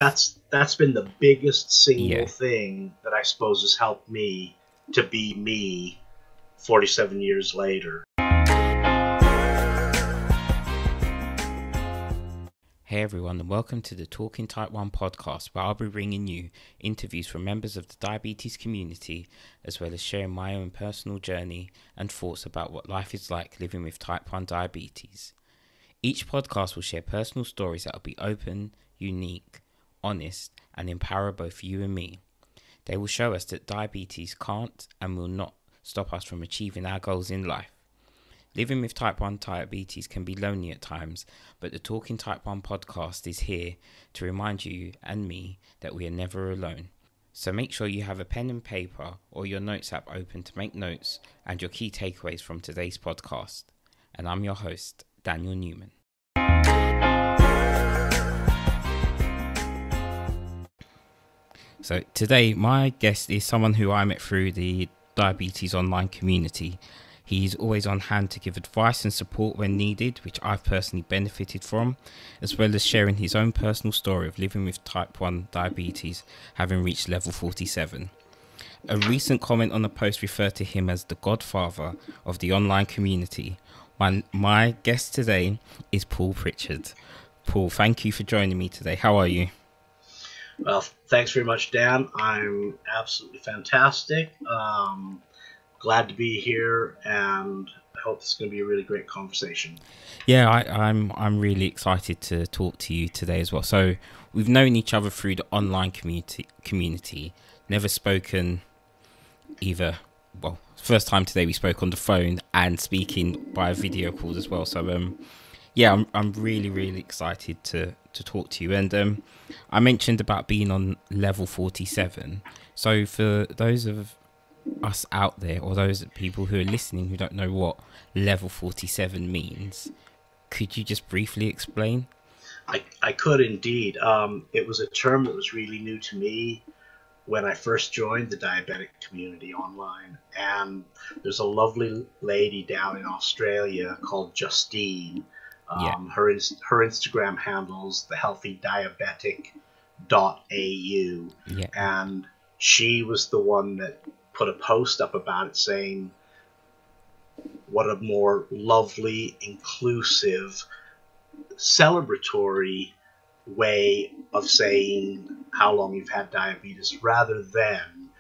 That's been the biggest single Yeah. thing that I suppose has helped me to be me 47 years later. Hey everyone, and welcome to the Talking Type 1 podcast, where I'll be bringing you interviews from members of the diabetes community, as well as sharing my own personal journey and thoughts about what life is like living with type 1 diabetes. Each podcast will share personal stories that will be open, unique, honest, and empower both you and me. They will show us that diabetes can't and will not stop us from achieving our goals in life. Living with type 1 diabetes can be lonely at times, but the Talking Type 1 podcast is here to remind you and me that we are never alone. So make sure you have a pen and paper or your notes app open to make notes and your key takeaways from today's podcast. And I'm your host, Daniel Newman. So today my guest is someone who I met through the diabetes online community. He's always on hand to give advice and support when needed, which I've personally benefited from, as well as sharing his own personal story of living with type 1 diabetes, having reached level 47. A recent comment on the post referred to him as the godfather of the online community. My guest today is Paul Pritchard. Paul, thank you for joining me today. How are you? Well, thanks very much, Dan. I'm absolutely fantastic. Glad to be here, and I hope it's going to be a really great conversation. Yeah, I'm really excited to talk to you today as well. So we've known each other through the online community, never spoken either. Well, first time today we spoke on the phone and speaking by video calls as well. So yeah, I'm really excited to talk to you. And I mentioned about being on level 47. So for those of us out there, or those people who are listening who don't know what level 47 means, could you just briefly explain? I could indeed. It was a term that was really new to me when I first joined the diabetic community online, and there's a lovely lady down in Australia called Justine. Her Instagram handle's thehealthydiabetic.au, and she was the one that put a post up about it saying what a more lovely, inclusive, celebratory way of saying how long you've had diabetes rather than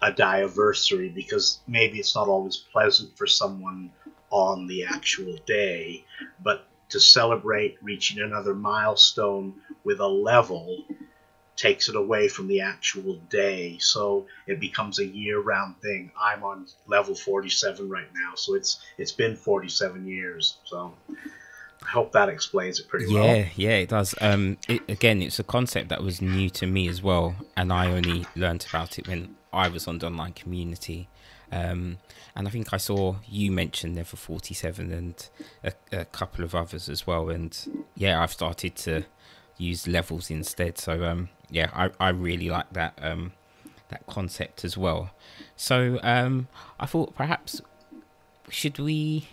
a diaversary, because maybe it's not always pleasant for someone on the actual day, but to celebrate reaching another milestone with a level takes it away from the actual day, so it becomes a year-round thing. I'm on level 47 right now, so it's been 47 years. So I hope that explains it pretty well. Yeah, it does. It's a concept that was new to me as well, and I only learnt about it when I was on the online community. And I think I saw you mention level 47 and a couple of others as well. And yeah, I've started to use levels instead. So yeah, I really like that that concept as well. So I thought perhaps should we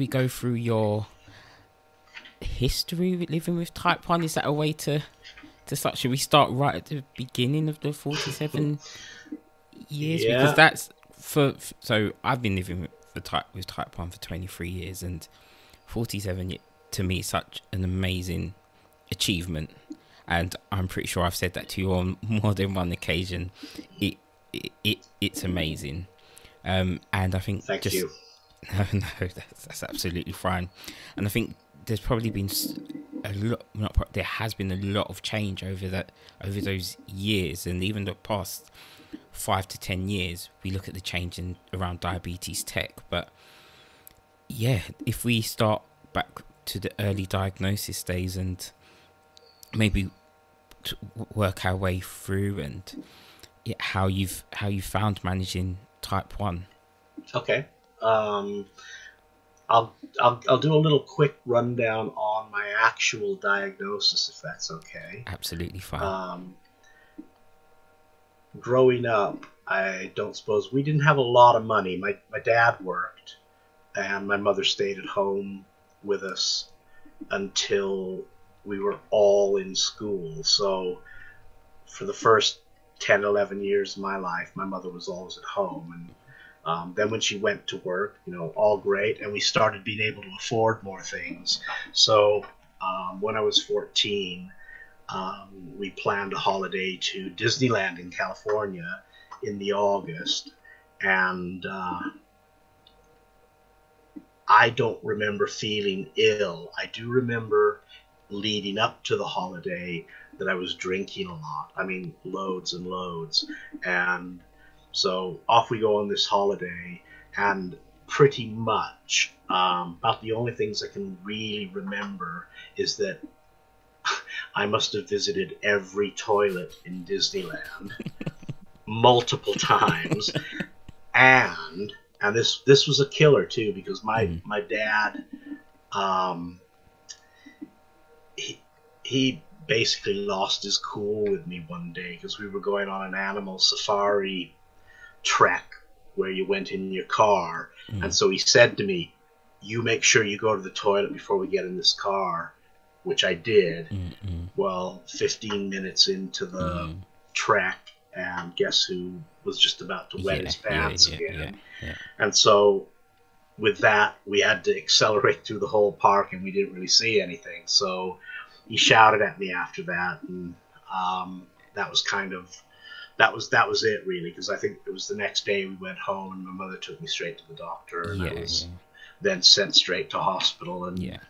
go through your history with living with type 1? Is that a way to start? Should we start right at the beginning of the 47 years? Yeah. Because that's so I've been living with type 1 for 23 years, and 47 to me is such an amazing achievement, and I'm pretty sure I've said that to you on more than one occasion. It's amazing, and I think Thank you. No, that's absolutely fine. And I think there's probably been there has been a lot of change over those years, and even the past 5 to 10 years. We look at the change around diabetes tech, but yeah, if we start back to the early diagnosis days and maybe work our way through, and how you found managing type 1. Okay. I'll do a little quick rundown on my actual diagnosis, if that's okay. Absolutely fine. Growing up, I don't suppose we didn't have a lot of money. My dad worked, and my mother stayed at home with us until we were all in school. So for the first 10, 11 years of my life, my mother was always at home. And then when she went to work, all great. And we started being able to afford more things. So when I was 14, we planned a holiday to Disneyland in California in the August. And I don't remember feeling ill. I do remember leading up to the holiday that I was drinking a lot. I mean, loads and loads. And so off we go on this holiday, and pretty much about the only things I can really remember is that I must have visited every toilet in Disneyland multiple times. And this was a killer too, because my dad, he basically lost his cool with me one day because we were going on an animal safari trek where you went in your car. And so he said to me, "You make sure you go to the toilet before we get in this car," which I did. Well, 15 minutes into the trek, and guess who was just about to wet his pants again. And so with that, we had to accelerate through the whole park, and we didn't really see anything. So he shouted at me after that, and that was kind of that was it really, because I think it was the next day we went home, and my mother took me straight to the doctor, and I was then sent straight to hospital and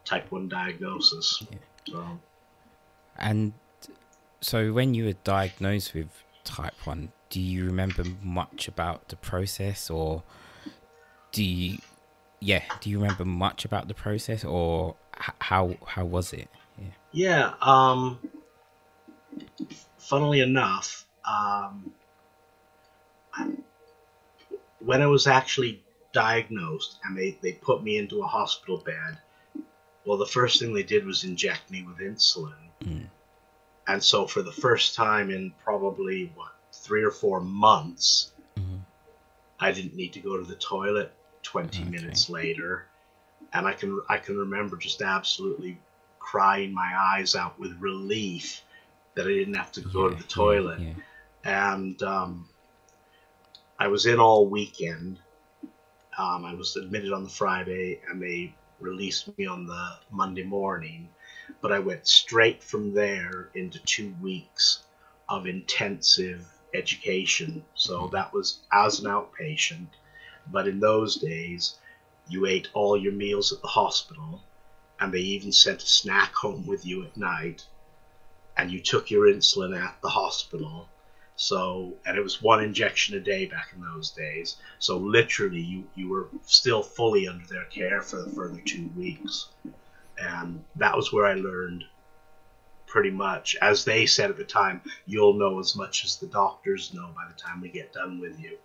type 1 diagnosis. And so when you were diagnosed with type 1, do you remember much about the process, or do you remember much about the process, or how was it? Funnily enough, when I was actually diagnosed and they put me into a hospital bed, well, the first thing they did was inject me with insulin. And so for the first time in probably 3 or 4 months, I didn't need to go to the toilet 20 minutes later. And I can remember just absolutely crying my eyes out with relief that I didn't have to go to the toilet. And I was in all weekend. I was admitted on the Friday, and they released me on the Monday morning. But I went straight from there into 2 weeks of intensive education. So that was as an outpatient. But in those days, you ate all your meals at the hospital, and they even sent a snack home with you at night, and you took your insulin at the hospital. So, and it was 1 injection a day back in those days. So literally you were still fully under their care for the further 2 weeks. And that was where I learned pretty much, as they said at the time, you'll know as much as the doctors know by the time we get done with you.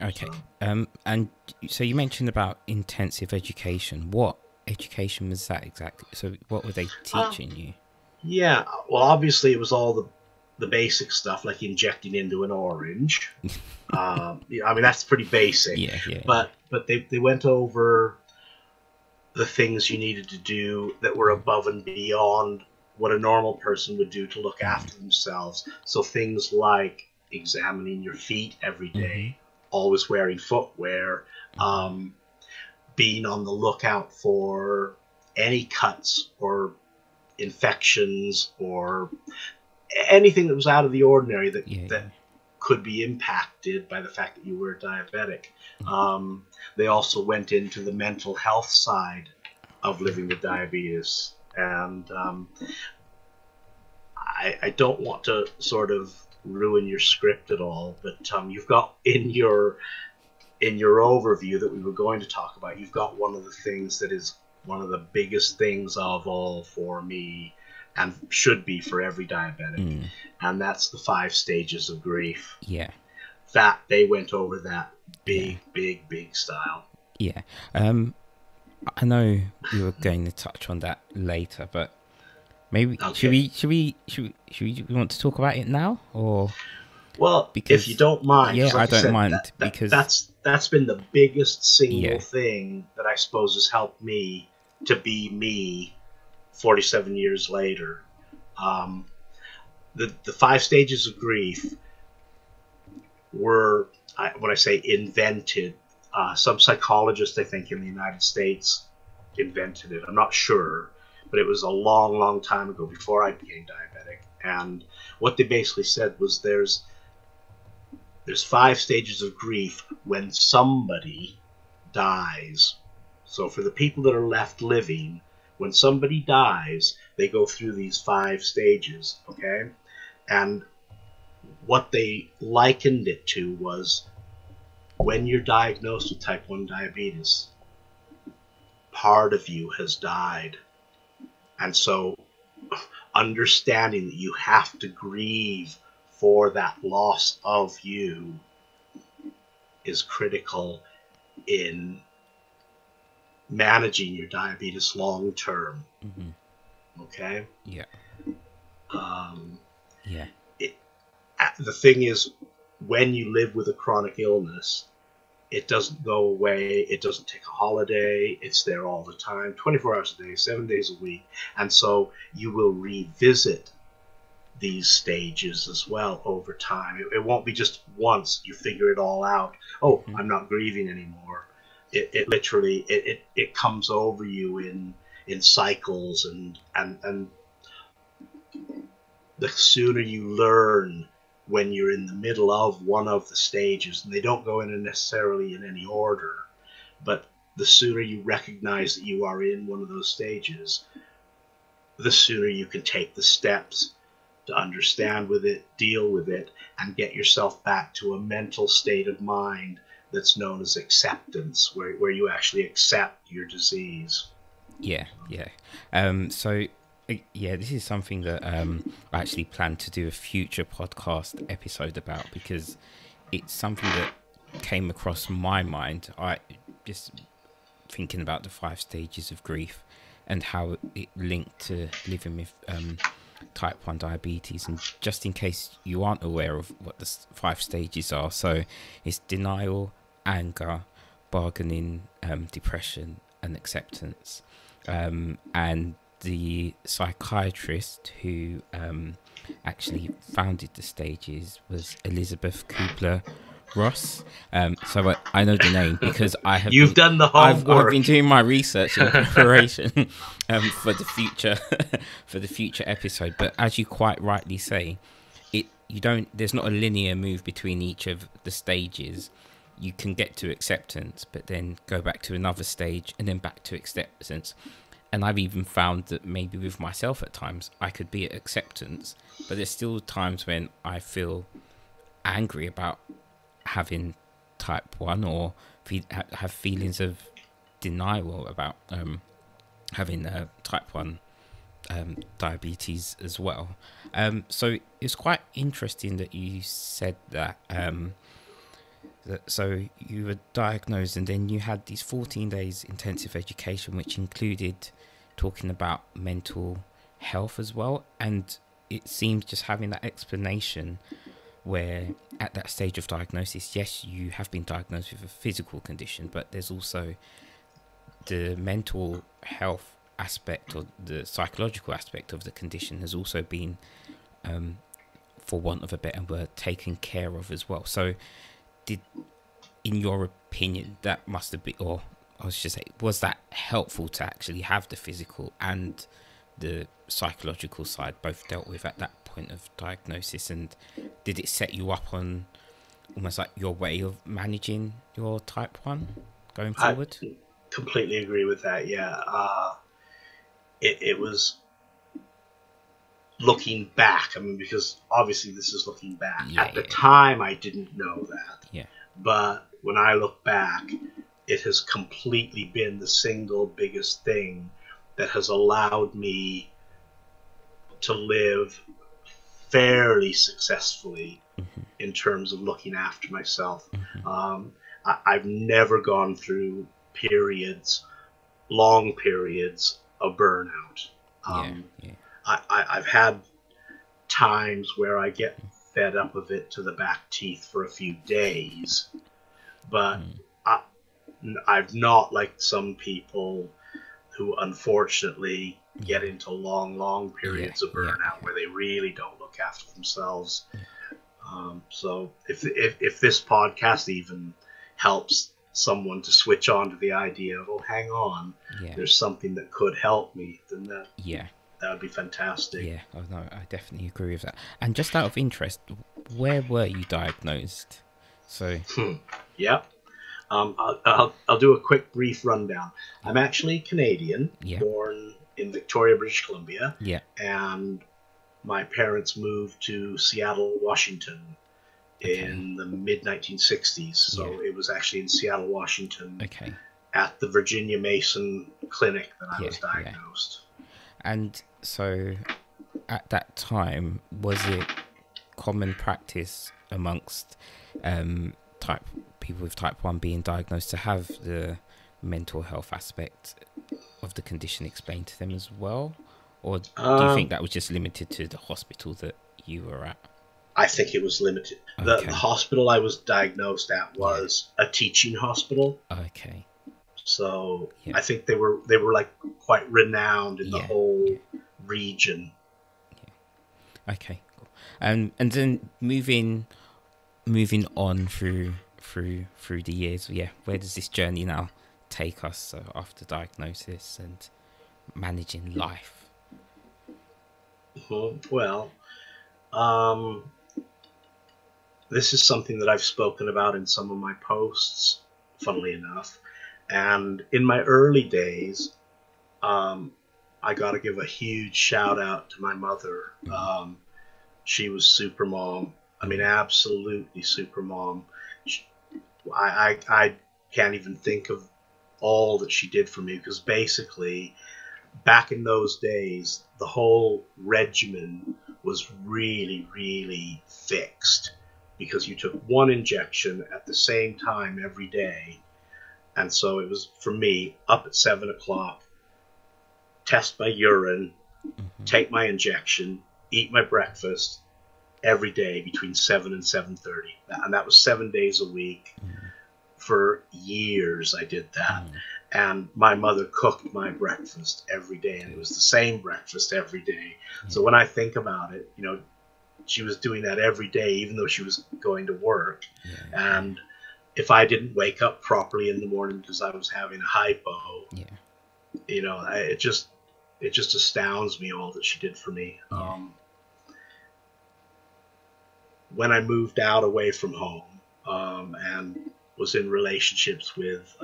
Okay. So. And so you mentioned about intensive education. What education was that exactly? So what were they teaching you? Yeah, well, obviously it was all the basic stuff, like injecting into an orange. I mean, that's pretty basic. But they went over the things you needed to do that were above and beyond what a normal person would do to look after themselves. So things like examining your feet every day, always wearing footwear, being on the lookout for any cuts or infections or anything that was out of the ordinary that could be impacted by the fact that you were diabetic. They also went into the mental health side of living with diabetes, and I don't want to sort of ruin your script at all, but you've got in your overview that we were going to talk about, you've got one of the things that is one of the biggest things of all for me, and should be for every diabetic, and that's the 5 stages of grief. That they went over that big style. I know we were going to touch on that later, but maybe should we want to talk about it now, or? Well, because, if you don't mind, like I don't mind, because that's been the biggest single thing that I suppose has helped me to be me 47 years later. The 5 stages of grief were, when I say invented, some psychologist, I think, in the United States invented it. I'm not sure, but it was a long, long time ago, before I became diabetic. And what they basically said was there's 5 stages of grief when somebody dies. So for the people that are left living, when somebody dies, they go through these 5 stages, okay? And what they likened it to was, when you're diagnosed with type 1 diabetes, part of you has died. And so understanding that you have to grieve for that loss of you is critical in managing your diabetes long term. Mm-hmm. Okay? Yeah. Yeah. The thing is, when you live with a chronic illness, it doesn't go away. It doesn't take a holiday. It's there all the time, 24 hours a day, 7 days a week. And so you will revisit these stages as well over time. It won't be just once you figure it all out. Oh, mm-hmm. I'm not grieving anymore. It literally, it comes over you in cycles, and the sooner you learn when you're in the middle of one of the stages, and they don't go in necessarily in any order, but the sooner you recognize that you are in one of those stages, the sooner you can take the steps to understand with it, deal with it, and get yourself back to a mental state of mind that's known as acceptance, where you actually accept your disease. Yeah. So this is something that I actually plan to do a future podcast episode about, because it's something that came across my mind. I just thinking about the 5 stages of grief and how it linked to living with type 1 diabetes. And just in case you aren't aware of what the 5 stages are, so it's denial, anger, bargaining, depression, and acceptance. And the psychiatrist who actually founded the stages was Elizabeth Kubler-Ross. So I know the name because I have. You've done the homework. I've been doing my research in preparation for the future episode. But as you quite rightly say, there's not a linear move between each of the stages. You can get to acceptance, but then go back to another stage and then back to acceptance. And I've even found that maybe with myself at times, I could be at acceptance, but there's still times when I feel angry about having type 1, or have feelings of denial about having type 1 diabetes as well. So it's quite interesting that you said that. So you were diagnosed, and then you had these 14 days intensive education, which included talking about mental health as well. And it seems just having that explanation where at that stage of diagnosis, yes, you have been diagnosed with a physical condition, but there's also the mental health aspect, or the psychological aspect of the condition has also been, for want of a better word, taken care of as well. So in your opinion, that must have been, or I was just saying, was that helpful to actually have the physical and the psychological side both dealt with at that point of diagnosis? And did it set you up on almost like your way of managing your type 1 going forward? I completely agree with that. Yeah. It was looking back. I mean, because obviously this is looking back. At the time, I didn't know that. Yeah. But when I look back, it has completely been the single biggest thing that has allowed me to live fairly successfully in terms of looking after myself. I've never gone through long periods of burnout. I've had times where I get fed up of it to the back teeth for a few days, but I've not, like some people who unfortunately get into long periods of burnout where they really don't look after themselves. So if this podcast even helps someone to switch on to the idea of, oh, hang on, there's something that could help me, then that would be fantastic. Yeah, oh, no, I definitely agree with that. And just out of interest, where were you diagnosed? So I'll do a quick brief rundown. I'm actually Canadian, born in Victoria, British Columbia, and my parents moved to Seattle, Washington in the mid-1960s. So it was actually in Seattle, Washington, at the Virginia Mason Clinic that I was diagnosed. And so at that time, was it common practice amongst people with type 1 being diagnosed to have the mental health aspect of the condition explained to them as well? Or do you think that was just limited to the hospital that you were at? I think it was limited. The hospital I was diagnosed at was a teaching hospital. Okay. So I think they were like quite renowned in the whole region. Yeah. Okay, cool. And then moving on through the years, where does this journey now take us? So after diagnosis and managing life. Well, this is something that I've spoken about in some of my posts, funnily enough. And in my early days, I got to give a huge shout out to my mother. She was super mom. I mean, absolutely super mom. I can't even think of all that she did for me, because basically back in those days, the whole regimen was really, really fixed, because you took one injection at the same time every day. And so it was, for me, up at 7 o'clock, test my urine, take my injection, eat my breakfast every day between 7 and 7:30. And that was 7 days a week. For years I did that. And my mother cooked my breakfast every day, and it was the same breakfast every day. So when I think about it, you know, she was doing that every day, even though she was going to work. And if I didn't wake up properly in the morning because I was having a hypo, you know, it just astounds me all that she did for me. When I moved out away from home and was in relationships with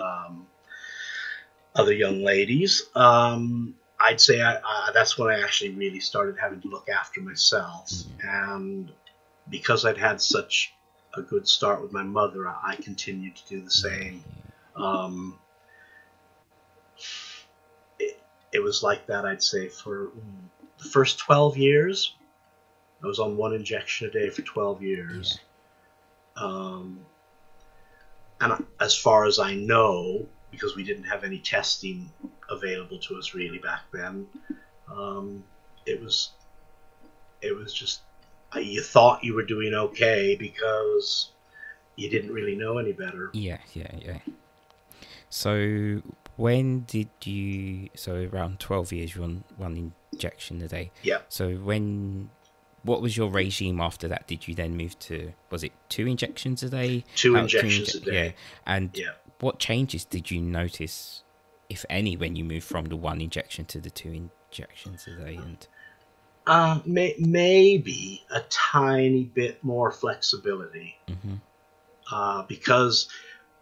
other young ladies, I'd say that's when I actually really started having to look after myself. And because I'd had such a good start with my mother, I continued to do the same. It was like that, I'd say, for the first 12 years. I was on one injection a day for 12 years. And as far as I know, because we didn't have any testing available to us really back then, it was just, you thought you were doing okay because you didn't really know any better. So when did you, so around 12 years, you're on one injection a day. So what was your regime after that? Did you then move to, was it 2 injections a day? 2 injections a day. And what changes did you notice, if any, when you moved from the 1 injection to the 2 injections a day? And maybe a tiny bit more flexibility, because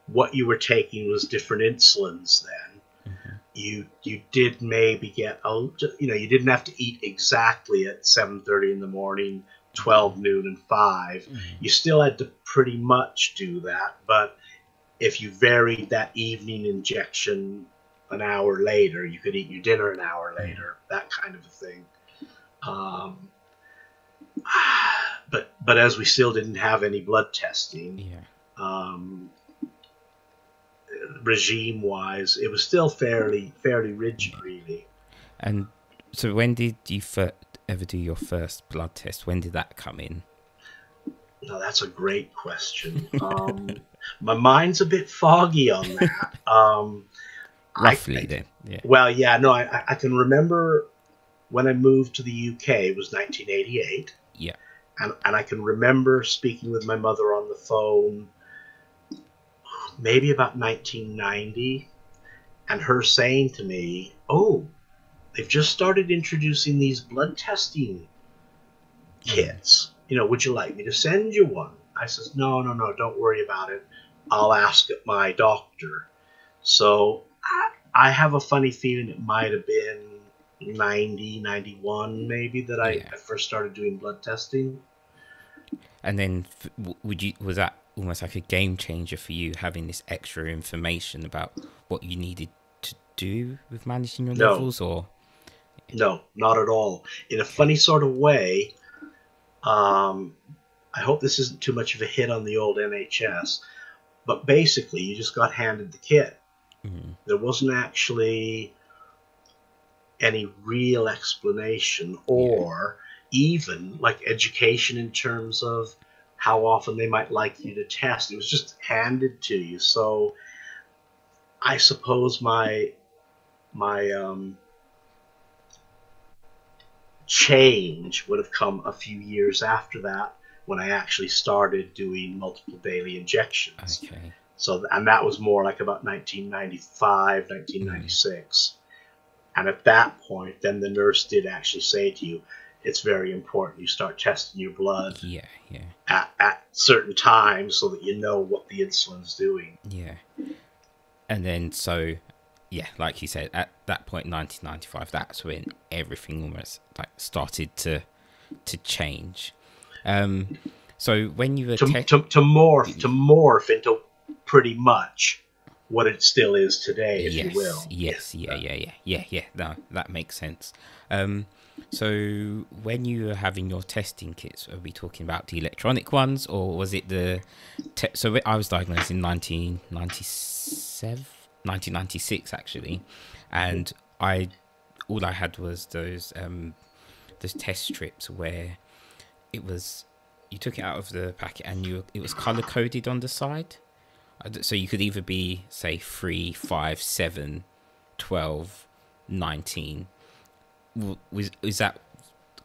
what you were taking was different insulins then. You did maybe get, you didn't have to eat exactly at 7:30 in the morning, 12 noon, and 5. You still had to pretty much do that, but if you varied that evening injection an hour later, you could eat your dinner an hour later, that kind of a thing. But as we still didn't have any blood testing, regime-wise, it was still fairly rigid, really. And so when did you ever do your first blood test? When did that come in? No, that's a great question. My mind's a bit foggy on that. Roughly, then. Well, I can remember when I moved to the UK, it was 1988. Yeah. And I can remember speaking with my mother on the phone maybe about 1990, and her saying to me, "Oh, they've just started introducing these blood testing kits. Would you like me to send you one?" I says, no, don't worry about it. I'll ask my doctor. So I have a funny feeling it might have been 90, 91 maybe that I first started doing blood testing. And then was that almost like a game changer for you, having this extra information about what you needed to do with managing your levels? Or no, not at all. In a funny sort of way, I hope this isn't too much of a hit on the old NHS, but basically you just got handed the kit. There wasn't actually any real explanation or even like education in terms of how often they might like you to test. It was just handed to you. So I suppose my change would have come a few years after that, when I actually started doing multiple daily injections. Okay. So, and that was more like about 1995, 1996. And at that point, then the nurse did actually say to you, it's very important you start testing your blood at certain times so that you know what the insulin's doing. Yeah. And then, so, like you said, at that point, 1995, that's when everything almost like started to change. So when you were to morph into pretty much what it still is today, if you will. No, that makes sense. So when you were having your testing kits, are we talking about the electronic ones, or was it so I was diagnosed in 1996 actually, and all I had was those test strips where it was, you took it out of the packet and it was color coded on the side, so you could either be, say, 3, 5, 7, 12, 19. Is that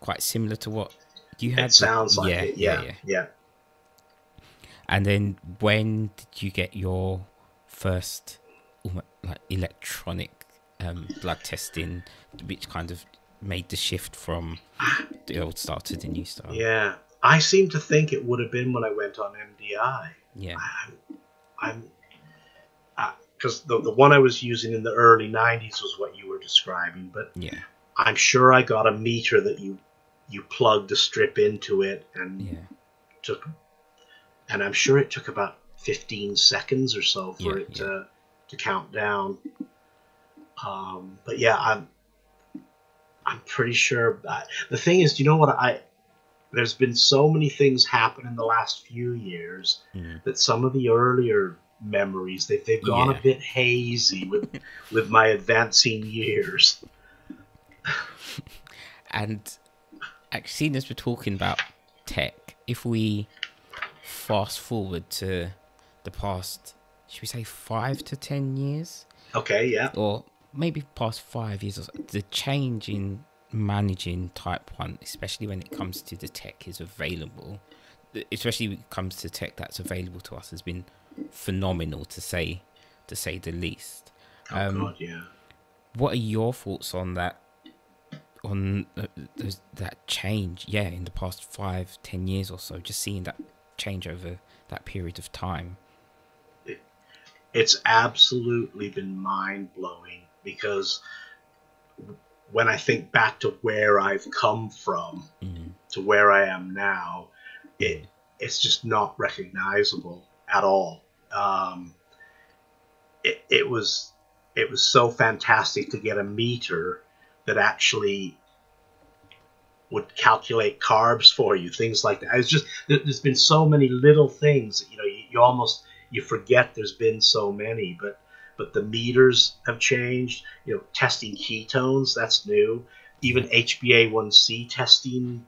quite similar to what you had? It sounds like it. Yeah. And then when did you get your first like electronic blood testing, which kind of made the shift from the old style to the new style? Yeah, I seem to think it would have been when I went on MDI. Yeah. Because the one I was using in the early 90s was what you were describing, but I'm sure I got a meter that you plugged a strip into it and and I'm sure it took about 15 seconds or so for it to count down. But yeah, I'm pretty sure. The thing is, you know what? There's been so many things happen in the last few years that some of the earlier memories they've gone a bit hazy with my advancing years. And actually, as we're talking about tech, if we fast forward to the past, should we say 5 to 10 years? Okay, yeah. Or maybe past 5 years or so, the change in managing type 1, especially when it comes to the tech is available, especially when it comes to tech that's available to us, has been phenomenal, to say the least. God, yeah. What are your thoughts on that? That change, in the past 5-10 years or so, just seeing that change over that period of time. It's absolutely been mind-blowing, because when I think back to where I've come from to where I am now, it's just not recognizable at all. It was so fantastic to get a meter that actually would calculate carbs for you, things like that. It's just, there's been so many little things that, you forget there's been so many, but the meters have changed. Testing ketones, that's new. Even HbA1c testing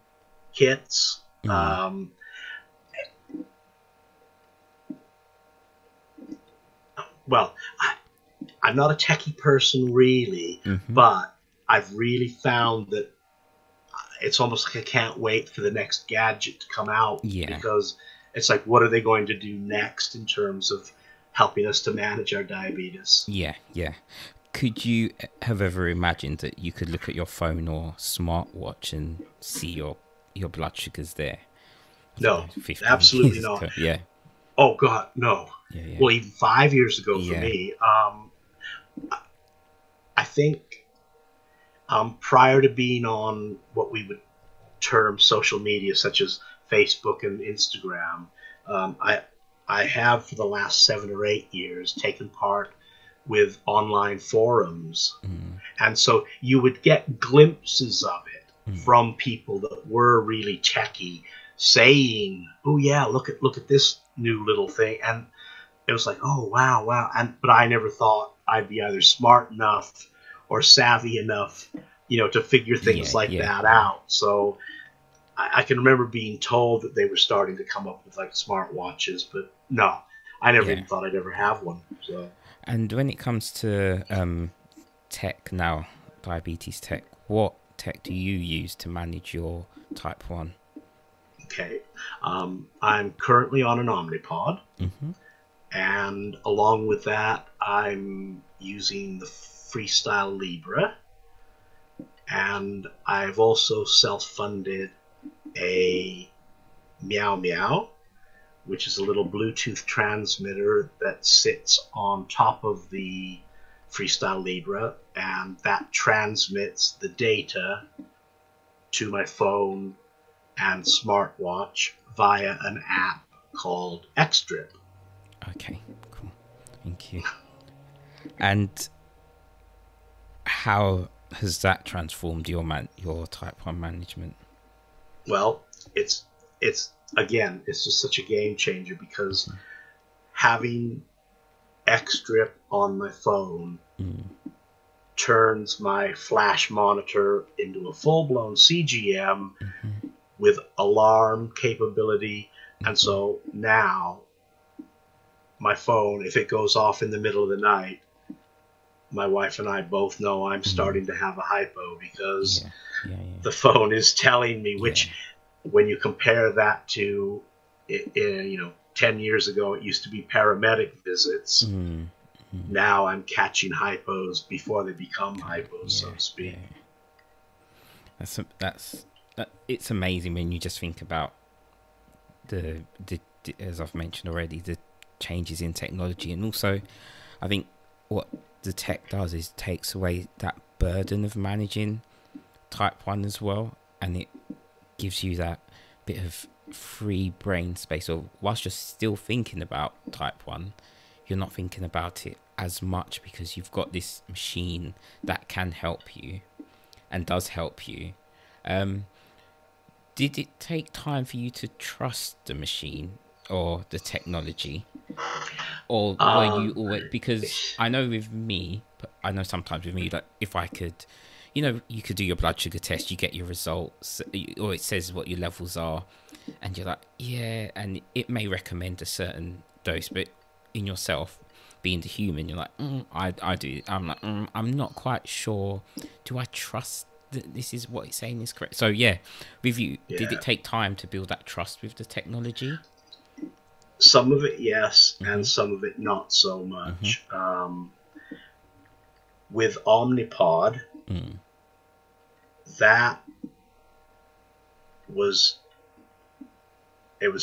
kits. Well, I'm not a techie person really, but I've really found that it's almost like I can't wait for the next gadget to come out, Yeah. because it's like, what are they going to do next in terms of helping us to manage our diabetes? Yeah, yeah. Could you have ever imagined that you could look at your phone or smartwatch and see your blood sugars there? No, 15 absolutely years not. ago. Yeah. Oh God, no. Yeah, yeah. Well, even 5 years ago for Yeah. me, I think prior to being on what we would term social media, such as Facebook and Instagram, I have for the last 7 or 8 years taken part with online forums, and so you would get glimpses of it from people that were really techie, saying, "Oh yeah, look at this new little thing," and it was like, "Oh wow," but I never thought I'd be either smart enough or savvy enough, to figure things like that out. So I can remember being told that they were starting to come up with like smartwatches, but no, I never even thought I'd ever have one. So. And when it comes to tech now, diabetes tech, what tech do you use to manage your type 1? Okay. I'm currently on an Omnipod, and along with that, I'm using the Freestyle Libre, and I've also self-funded a Meow Meow, which is a little Bluetooth transmitter that sits on top of the Freestyle Libre, and that transmits the data to my phone and smartwatch via an app called Xtrip. Okay, cool. Thank you. And how has that transformed your type 1 management? Well, it's just such a game changer, because having Xtrip on my phone turns my flash monitor into a full-blown CGM with alarm capability, and so now my phone, if it goes off in the middle of the night, my wife and I both know I'm starting to have a hypo, because the phone is telling me, which when you compare that to, 10 years ago, it used to be paramedic visits. Now I'm catching hypos before they become hypos, so to speak. It's amazing when you just think about the as I've mentioned already, the changes in technology, and also I think what the tech does is takes away that burden of managing type 1 as well, and it gives you that bit of free brain space. Or whilst you're still thinking about type 1, you're not thinking about it as much, because you've got this machine that can help you and does help you. Did it take time for you to trust the machine or the technology, or were you always, because I know with me, but I know sometimes with me, like if I could, you could do your blood sugar test, you get your results, or it says what your levels are, and you're like, yeah, and it may recommend a certain dose, but in yourself, being the human, you're like, I do. I'm like, I'm not quite sure. Do I trust that this is what it's saying is correct? So yeah, with you, did it take time to build that trust with the technology? Some of it, yes, and some of it not so much. With Omnipod, that was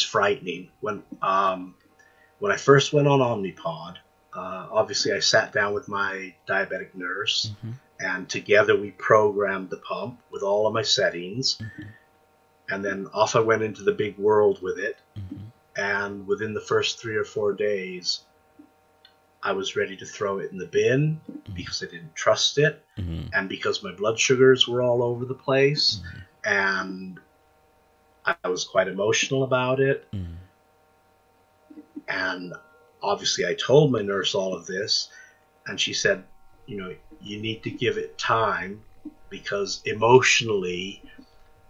frightening. When I first went on Omnipod, obviously I sat down with my diabetic nurse, and together we programmed the pump with all of my settings, and then off I went into the big world with it. And within the first 3 or 4 days, I was ready to throw it in the bin, because I didn't trust it, and because my blood sugars were all over the place, and I was quite emotional about it. And obviously I told my nurse all of this, and she said, you need to give it time, because emotionally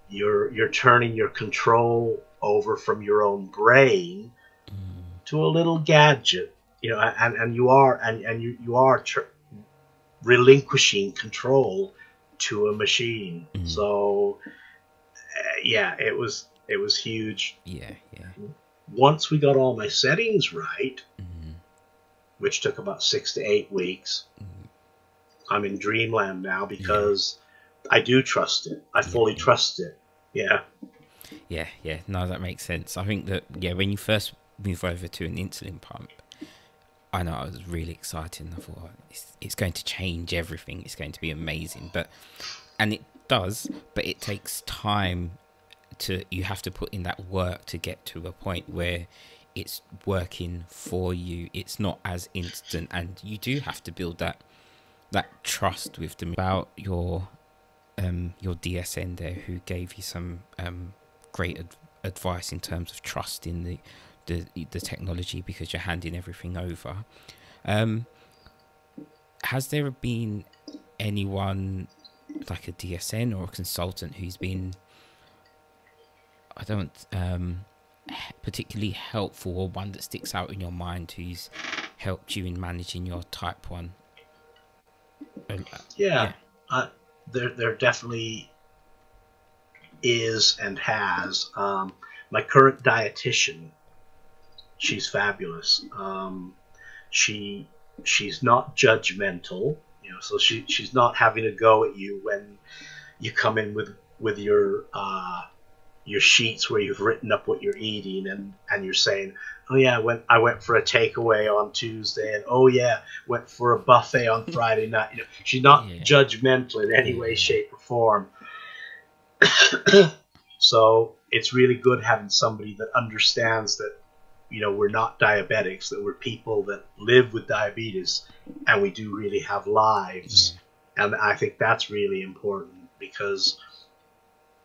you're turning your control over from your own brain to a little gadget, and you are relinquishing control to a machine. So yeah, it was huge. Yeah, yeah. Once we got all my settings right, Mm, which took about 6 to 8 weeks, I'm in dreamland now yeah, because I do trust it. I yeah, fully yeah. trust it. Yeah. Yeah, yeah. No, that makes sense. I think that, yeah, when you first move over to an insulin pump, I know I was really excited. And I thought, it's going to change everything. It's going to be amazing. And it does, but it takes time you have to put in that work to get to a point where it's working for you. It's not as instant, and you do have to build that trust with them. About your DSN there, who gave you some great advice in terms of trusting the technology, because you're handing everything over. Has there been anyone like a DSN or a consultant who's been, I don't particularly helpful, or one that sticks out in your mind who's helped you in managing your type 1? Yeah. Yeah. There definitely is and has. My current dietitian, she's fabulous. She's not judgmental, so she's not having a go at you when you come in with your sheets where you've written up what you're eating, and you're saying, oh yeah, I went for a takeaway on Tuesday, and oh yeah, went for a buffet on Friday night. She's not Yeah. judgmental in any way, shape, or form. So it's really good having somebody that understands that, we're not diabetics, that we're people that live with diabetes, and we do really have lives. Yeah. And I think that's really important, because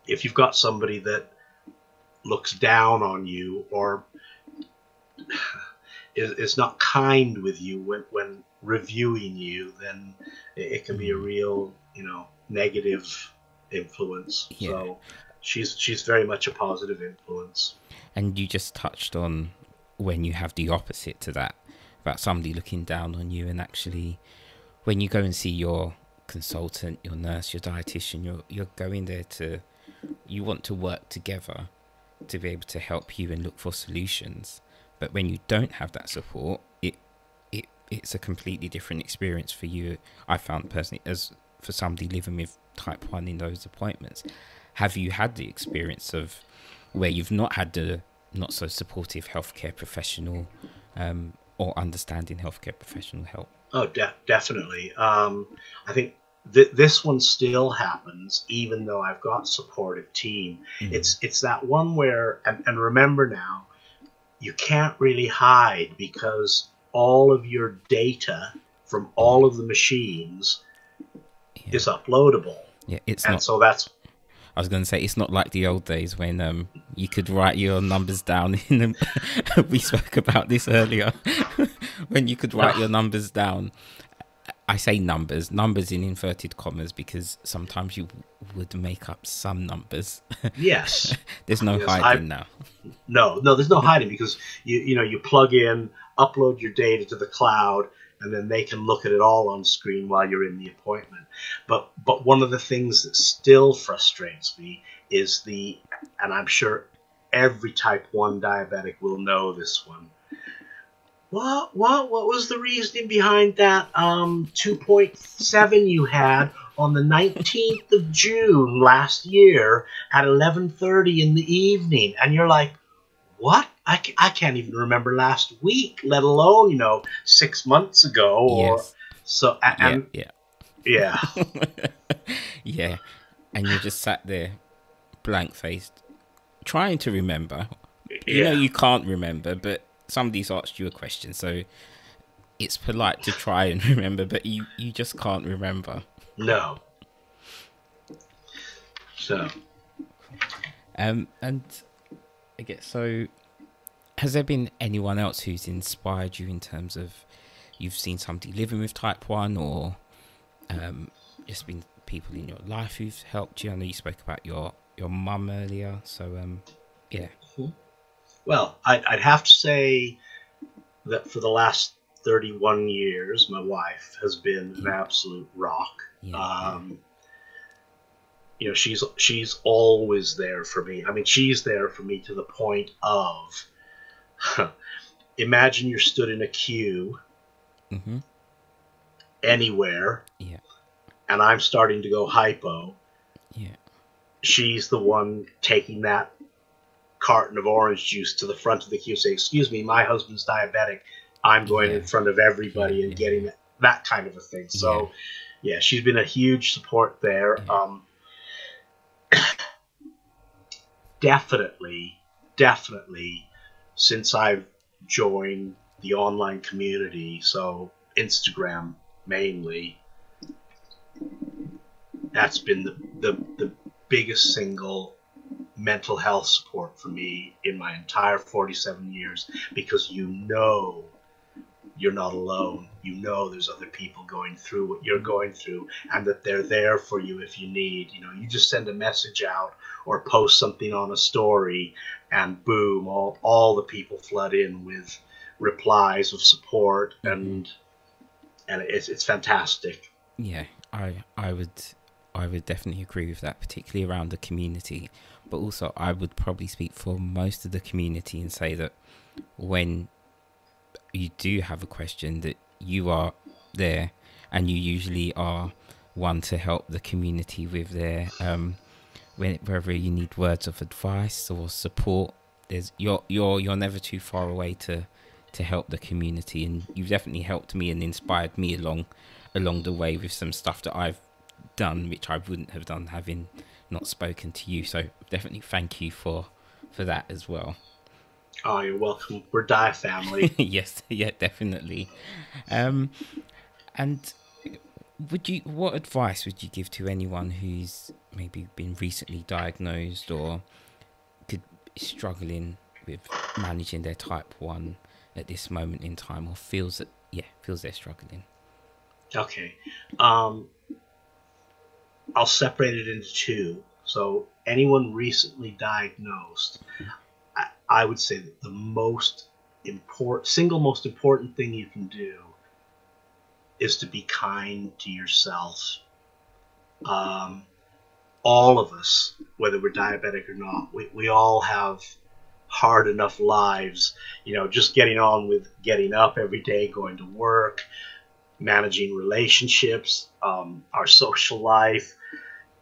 if you've got somebody that looks down on you, or is not kind with you when reviewing you, then it can be a real, negative influence. Yeah. So she's very much a positive influence. And you just touched on when you have the opposite to that, about somebody looking down on you, and actually when you go and see your consultant, your nurse, your dietitian, you're going there you want to work together to be able to help you and look for solutions. But when you don't have that support, it's a completely different experience for you. I found personally, as for somebody living with type 1 in those appointments, have you had the experience of where you've not had the not so supportive healthcare professional or understanding healthcare professional help? Oh, definitely. I think this one still happens, even though I've got supportive team. It's that one where, and remember now, you can't really hide, because all of your data from all of the machines is uploadable. Yeah, it's and not. So that's. I was going to say, it's not like the old days when you could write your numbers down in we spoke about this earlier. When you could write your numbers down. I say numbers in inverted commas, because sometimes you would make up some numbers. Yes. There's no hiding now. No, there's no hiding, because you plug in, upload your data to the cloud, and then they can look at it all on screen while you're in the appointment. But one of the things that still frustrates me is and I'm sure every type 1 diabetic will know this one. What was the reasoning behind that 2.7 you had on the 19th of June last year at 11:30 in the evening? And you're like, what? I can't even remember last week, let alone 6 months ago. Or Yes. So and yeah. Yeah, and you're just sat there blank faced trying to remember. You can't remember, but somebody's asked you a question, so it's polite to try and remember, but you just can't remember. No. So and I guess, so has there been anyone else who's inspired you in terms of you've seen somebody living with type 1, or just been people in your life who've helped you? I know you spoke about your mum earlier, so yeah. Well, I'd have to say that for the last 31 years, my wife has been an absolute rock. she's always there for me. I mean, she's there for me to the point of imagine you're stood in a queue anywhere, and I'm starting to go hypo. She's the one taking that carton of orange juice to the front of the queue, saying, "Excuse me, my husband's diabetic. I'm going in front of everybody and getting that kind of a thing." So, she's been a huge support there. Definitely, since I've joined the online community, so Instagram mainly, that's been the biggest single mental health support for me in my entire 47 years, because you're not alone. There's other people going through what you're going through, and that they're there for you if you need. You just send a message out or post something on a story, and boom, all the people flood in with replies of support, and it's fantastic. Yeah, I would definitely agree with that, particularly around the community. But also, I would probably speak for most of the community and say that when you do have a question, that you are there, and you usually are one to help the community with their wherever you need words of advice or support. You're never too far away to help the community, and you've definitely helped me and inspired me along the way with some stuff that I've done, which I wouldn't have done having not spoken to you. So definitely thank you for that as well. Oh, you're welcome. We're Dia family. Yes, yeah, definitely. And what advice would you give to anyone who's maybe been recently diagnosed or could be struggling with managing their type 1 at this moment in time, or feels they're struggling? Okay. I'll separate it into two. So anyone recently diagnosed, I would say that the single most important thing you can do is to be kind to yourself. All of us, whether we're diabetic or not, we all have hard enough lives, just getting on with getting up every day, going to work, managing relationships, our social life,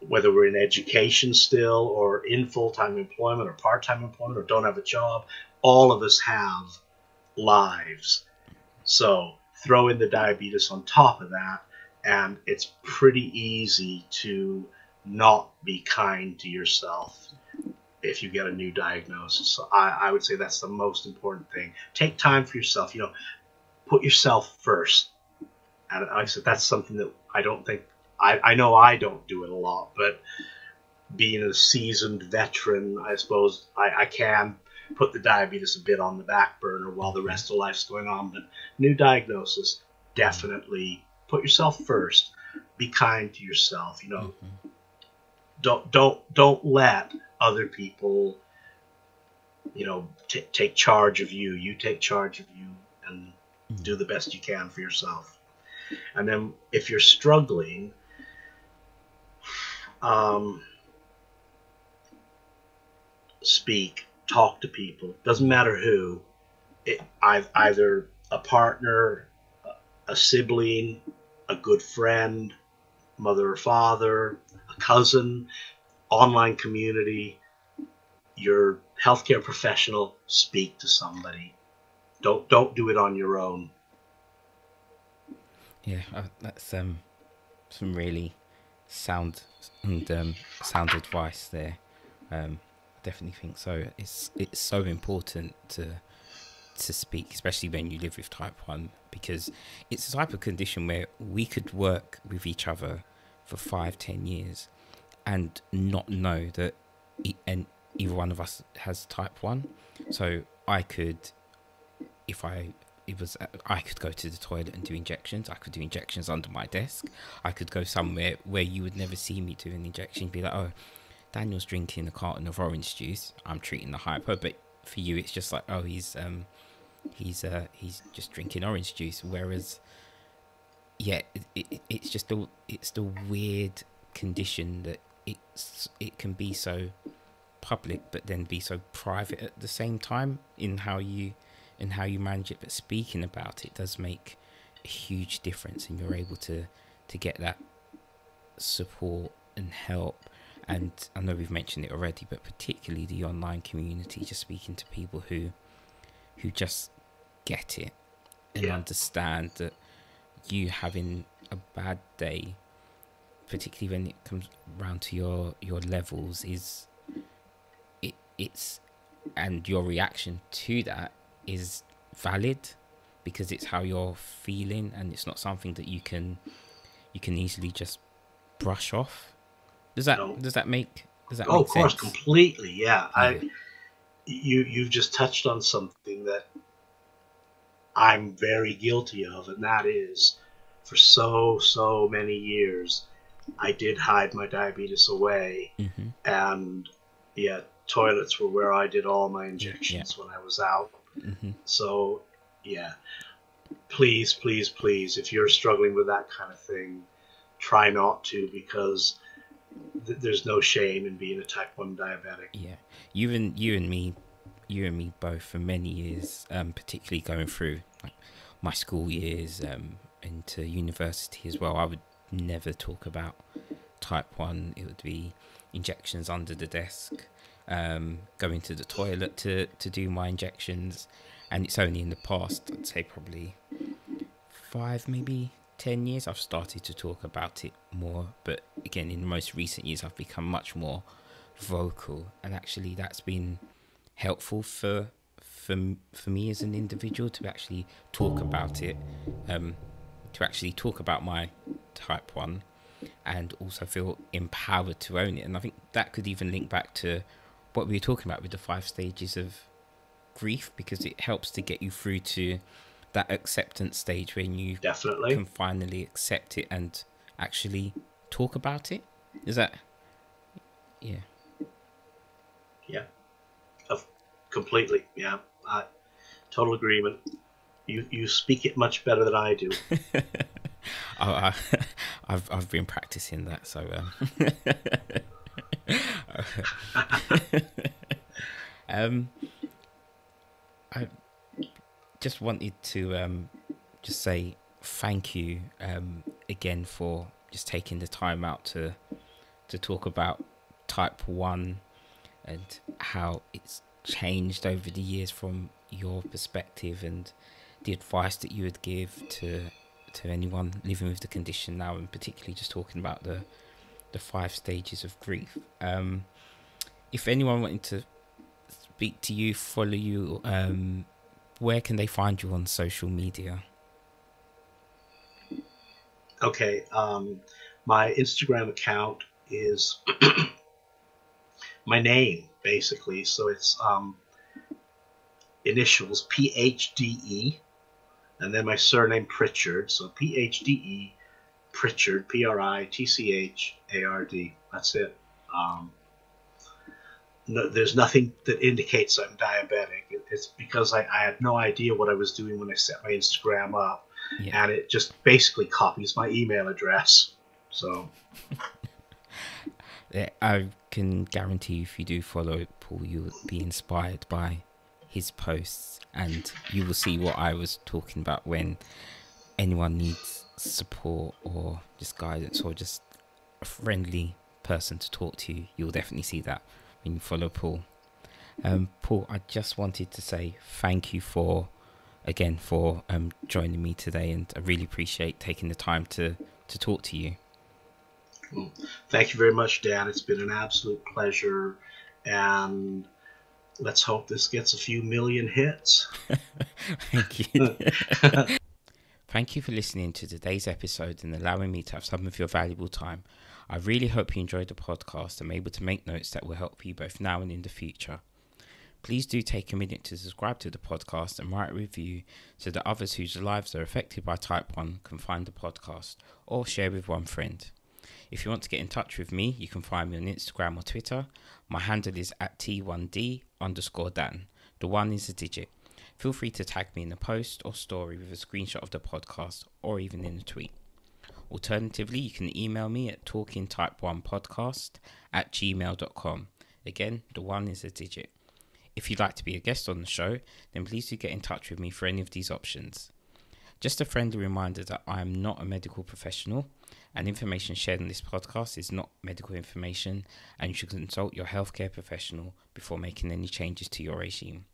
whether we're in education still or in full-time employment or part-time employment or don't have a job. All of us have lives. So throw in the diabetes on top of that, and it's pretty easy to not be kind to yourself if you get a new diagnosis. So I would say that's the most important thing. Take time for yourself. Put yourself first. And like I said, that's something that I don't think, I know I don't do it a lot, but being a seasoned veteran, I suppose I can put the diabetes a bit on the back burner while the rest of life's going on. But new diagnosis, definitely put yourself first. Be kind to yourself. Don't let other people, take charge of you. You take charge of you and do the best you can for yourself. And then if you're struggling, speak, talk to people. Doesn't matter who. Either a partner, a sibling, a good friend, mother or father, a cousin, online community, your healthcare professional. Speak to somebody. Don't do it on your own. Yeah, that's some really sound and sound advice there. I definitely think so. It's so important to speak, especially when you live with type 1, because it's a type of condition where we could work with each other for 5-10 years and not know that either one of us has type 1. So I could, I could go to the toilet and do injections. I could do injections under my desk. I could go somewhere where you would never see me do an injection. Be like, oh, Daniel's drinking a carton of orange juice. I'm treating the hypo. But for you, it's just like, oh, he's just drinking orange juice. Whereas, yeah, it's the weird condition that it can be so public but then be so private at the same time in how you manage it. But speaking about it does make a huge difference, and you're able to get that support and help. And I know we've mentioned it already, but particularly the online community, just speaking to people who just get it and understand that you having a bad day, particularly when it comes round to your levels, it's and your reaction to that is valid, because it's how you're feeling, and it's not something that you can easily just brush off. Does that make sense? Of course, completely. Yeah. You've just touched on something that I'm very guilty of, and that is, for so many years, I did hide my diabetes away, and toilets were where I did all my injections when I was out. So, please, if you're struggling with that kind of thing, try not to, because there's no shame in being a type 1 diabetic. Yeah, you and me both, for many years, particularly going through like my school years, into university as well, I would never talk about type 1. It would be injections under the desk, going to the toilet to do my injections. And it's only in the past, I'd say probably 5, maybe 10 years, I've started to talk about it more. But again, in the most recent years, I've become much more vocal, and actually that's been helpful for me as an individual to actually talk about it, to actually talk about my type 1, and also feel empowered to own it. And I think that could even link back to what we were talking about with the 5 stages of grief, because it helps to get you through to that acceptance stage when you can finally accept it and actually talk about it. Is that completely. Total agreement. You speak it much better than I do. I've been practicing that, so I just wanted to just say thank you again for just taking the time out to talk about type 1 and how it's changed over the years from your perspective, and the advice that you would give to anyone living with the condition now, and particularly just talking about the 5 stages of grief. If anyone wanted to speak to you, follow you, where can they find you on social media? Okay, my Instagram account is my name, basically. So it's initials PHDE, and then my surname Pritchard. So PHDE Pritchard, Pritchard. That's it. No, there's nothing that indicates I'm diabetic. It's because I had no idea what I was doing when I set my Instagram up, and it just basically copies my email address. So I can guarantee you, if you do follow Paul, you'll be inspired by his posts, and you will see what I was talking about. When anyone needs support or just guidance or just a friendly person to talk to, you'll definitely see that when you follow Paul. Paul, I just wanted to say thank you for joining me today, and I really appreciate taking the time to talk to you. Well, thank you very much, Dan. It's been an absolute pleasure, and let's hope this gets a few million hits. Thank you. Thank you for listening to today's episode and allowing me to have some of your valuable time. I really hope you enjoyed the podcast and are able to make notes that will help you both now and in the future. Please do take a minute to subscribe to the podcast and write a review so that others whose lives are affected by type 1 can find the podcast, or share with one friend. If you want to get in touch with me, you can find me on Instagram or Twitter. My handle is @T1D_Dan. The 1 is a digit. Feel free to tag me in a post or story with a screenshot of the podcast, or even in a tweet. Alternatively, you can email me at talkingtype1podcast@gmail.com. Again, the 1 is a digit. If you'd like to be a guest on the show, then please do get in touch with me for any of these options. Just a friendly reminder that I am not a medical professional, and information shared in this podcast is not medical information, and you should consult your healthcare professional before making any changes to your regime.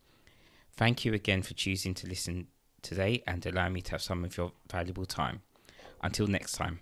Thank you again for choosing to listen today and allow me to have some of your valuable time. Until next time.